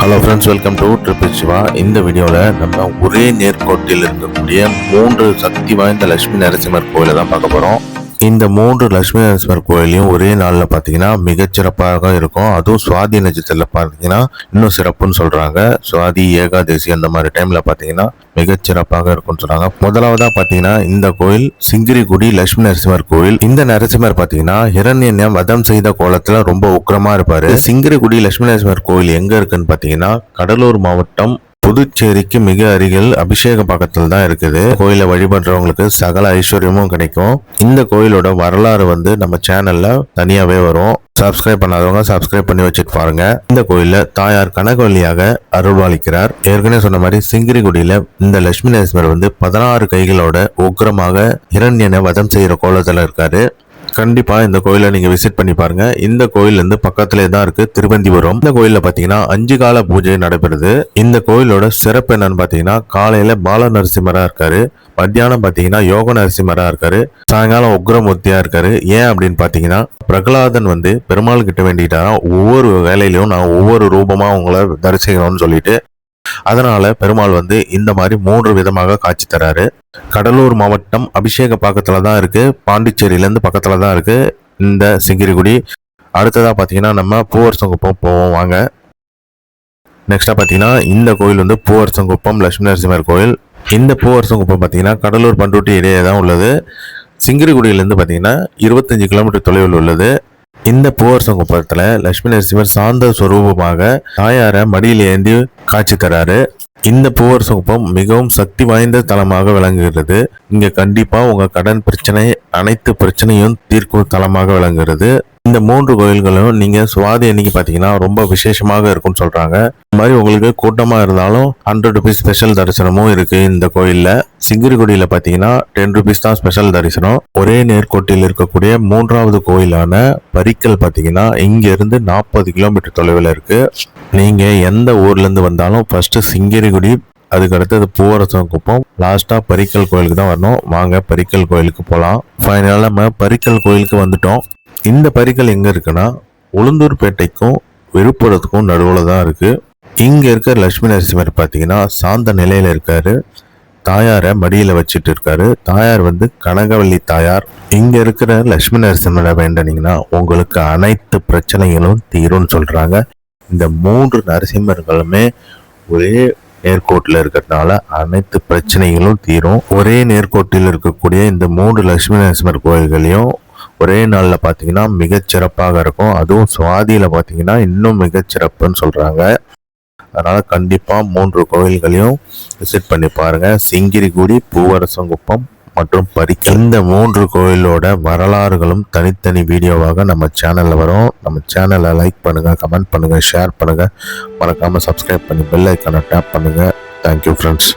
Hello friends, welcome to triple Shiva. இந்த வீடியோவில் நம்ம ஒரே நேர்கோட்டில் இருக்கக்கூடிய 3 சக்தி வாய்ந்த லட்சுமி நரசிம்மர் கோயிலை தான் பார்க்க போகிறோம். இந்த 3 லட்சுமி நரசிம்மர் கோயிலையும் ஒரே நாளில் பார்த்தீங்கன்னா மிகச்சிறப்பாக இருக்கும். அதுவும் சுவாதி நட்சத்திரத்தில் பார்த்தீங்கன்னா இன்னும் சிறப்புன்னு சொல்கிறாங்க. சுவாதி, ஏகாதசி அந்த மாதிரி டைமில் பார்த்தீங்கன்னா மிகச்சிறப்பாக இருக்கும்னு சொல்கிறாங்க. முதலாவதாக பார்த்தீங்கன்னா இந்த கோயில் சிங்கிரிகுடி லட்சுமி நரசிம்மர் கோயில். இந்த நரசிம்மர் பார்த்தீங்கன்னா ஹிரண்யனை வதம் செய்த கோலத்தில் ரொம்ப உக்கிரமாக இருப்பார். சிங்கிரிகுடி லட்சுமி நரசிம்மர் கோயில் எங்கே இருக்குன்னு பார்த்தீங்கன்னா கடலூர் மாவட்டம் புதுச்சேரிக்கு மிக அருகில் அபிஷேக பக்கத்தில் தான் இருக்குது. கோயிலை வழிபடுறவங்களுக்கு சகல ஐஸ்வர்யமும் கிடைக்கும். இந்த கோயிலோட வரலாறு நம்ம சேனல்ல தனியாவே வரும். சப்ஸ்கிரைப் பண்ணாதவங்க சப்ஸ்கிரைப் பண்ணி வச்சுட்டு பாருங்க. இந்த கோயில்ல தாயார் கனகவல்லியாக அருள்வாளிக்கிறார். ஏற்கனவே சொன்ன மாதிரி சிங்கிரிகுடியில இந்த லட்சுமி நரசிம்மர் 16 கைகளோட உக்கிரமாக ஹிரண்யனை வதம் செய்யற கோலத்துல இருக்காரு. கண்டிப்பா இந்த கோயிலை நீங்க விசிட் பண்ணி பாருங்க. இந்த கோயில் பக்கத்திலே தான் இருக்கு, திருவந்திபுரம். இந்த கோயில்ல பாத்தீங்கன்னா 5 கால பூஜை நடைபெறுது. இந்த கோயிலோட சிறப்பு என்னன்னு பாத்தீங்கன்னா காலையில பால நரசிம்மரா இருக்காரு, மத்தியானம் பாத்தீங்கன்னா யோக நரசிம்மரா இருக்காரு, சாயங்காலம் உக்ரமூர்த்தியா இருக்காரு. ஏன் அப்படின்னு பாத்தீங்கன்னா பிரகலாதன் பெருமாள் கிட்ட வேண்டிட்டாராம், ஒவ்வொரு வேலையிலையும் நான் ஒவ்வொரு ரூபமா உங்களை தரிசிக்கணும்னு சொல்லிட்டு. அதனால பெருமாள் இந்த மாதிரி 3 விதமாக காட்சி தராரு. கடலூர் மாவட்டம் அபிஷேக பக்கத்துல தான் இருக்கு, பாண்டிச்சேரியிலேருந்து பக்கத்துல தான் இருக்கு இந்த சிங்கிரிகுடி. அடுத்ததா பாத்தீங்கன்னா நம்ம பூவரசங்குப்பம் போவோம் வாங்க. நெக்ஸ்டா பாத்தீங்கன்னா இந்த கோயில் பூவரசங்குப்பம் லட்சுமி நரசிம்மர் கோயில். இந்த பூவரசங்குப்பம் பாத்தீங்கன்னா கடலூர் பண்ருட்டி இடையே தான் உள்ளது. சிங்கிரிகுடியிலேருந்து பாத்தீங்கன்னா 25 கிலோமீட்டர் தொலைவில் உள்ளது. இந்த பூவரசங்குப்பத்துல லட்சுமி நரசிம்மர் சாந்த ஸ்வரூபமாக தாயார மடியில் ஏந்தி காட்சி தராரு. இந்த பூவரசங்குப்பம் மிகவும் சக்தி வாய்ந்த தலமாக விளங்குகிறது. இங்க கண்டிப்பா உங்க கடன் பிரச்சனை, அனைத்து பிரச்சனையும் தீர்க்கும் தலமாக விளங்குகிறது. இந்த 3 கோயில்களும் நீங்க சுவாதி அன்னைக்கு பாத்தீங்கன்னா ரொம்ப விசேஷமாக இருக்கும்னு சொல்றாங்க. இந்த மாதிரி உங்களுக்கு கூட்டமா இருந்தாலும் 100 ரூபீஸ் ஸ்பெஷல் தரிசனமும் இருக்கு. இந்த கோயில்ல சிங்கிரிகுடியில பாத்தீங்கன்னா 10 ரூபீஸ் தான் ஸ்பெஷல் தரிசனம். ஒரே நேர்கோட்டில் இருக்கக்கூடிய 3வது கோயிலான பரிக்கல் பாத்தீங்கன்னா இங்க இருந்து 40 கிலோமீட்டர் தொலைவில் இருக்கு. நீங்க எந்த ஊர்ல இருந்து வந்தாலும் ஃபர்ஸ்ட் சிங்கிரிகுடி, அதுக்கு அடுத்தது பூவரசங்குப்பம், லாஸ்டா பரிக்கல் கோயிலுக்கு தான் வரணும். வாங்க பரிக்கல் கோயிலுக்கு போலாம். ஃபைனலா நம்ம பரிக்கல் கோயிலுக்கு வந்துட்டோம். இந்த பரிக்கல் எங்க இருக்குன்னா உளுந்தூர்பேட்டைக்கும் விழுப்புரத்துக்கும் நடுவில் தான் இருக்கு. இங்க இருக்க லட்சுமி நரசிம்மர் பாத்தீங்கன்னா சாந்த நிலையில இருக்காரு, தாயார மடியில வச்சுட்டு இருக்காரு. தாயார் கனகவல்லி தாயார். இங்க இருக்கிற லட்சுமி நரசிம்மரை வேண்டினீங்கன்னா உங்களுக்கு அனைத்து பிரச்சனைகளும் தீரும்னு சொல்றாங்க. இந்த 3 நரசிம்மர்களுமே ஒரே நேர்கோட்டில் இருக்கிறதுனால அனைத்து பிரச்சனைகளும் தீரும். ஒரே நேர்கோட்டில் இருக்கக்கூடிய இந்த 3 லட்சுமி நரசிம்மர் கோயில்களையும் ஒரே நாளில் பார்த்தீங்கன்னா மிகச்சிறப்பாக இருக்கும். அதுவும் சுவாதியில் பார்த்தீங்கன்னா இன்னும் மிகச்சிறப்புன்னு சொல்கிறாங்க. அதனால் கண்டிப்பாக 3 கோயில்களையும் விசிட் பண்ணி பாருங்கள். சிங்கிரிகுடி, பூவரசங்குப்பம் மற்றும் பரிக்கல். இந்த 3 கோயிலோட வரலாறுகளும் தனித்தனி வீடியோவாக நம்ம சேனலில் வரும். நம்ம சேனலை லைக் பண்ணுங்கள், கமெண்ட் பண்ணுங்கள், ஷேர் பண்ணுங்கள். மறக்காமல் சப்ஸ்கிரைப் பண்ணி பெல் ஐக்கானை டேப் பண்ணுங்கள். Thank you friends.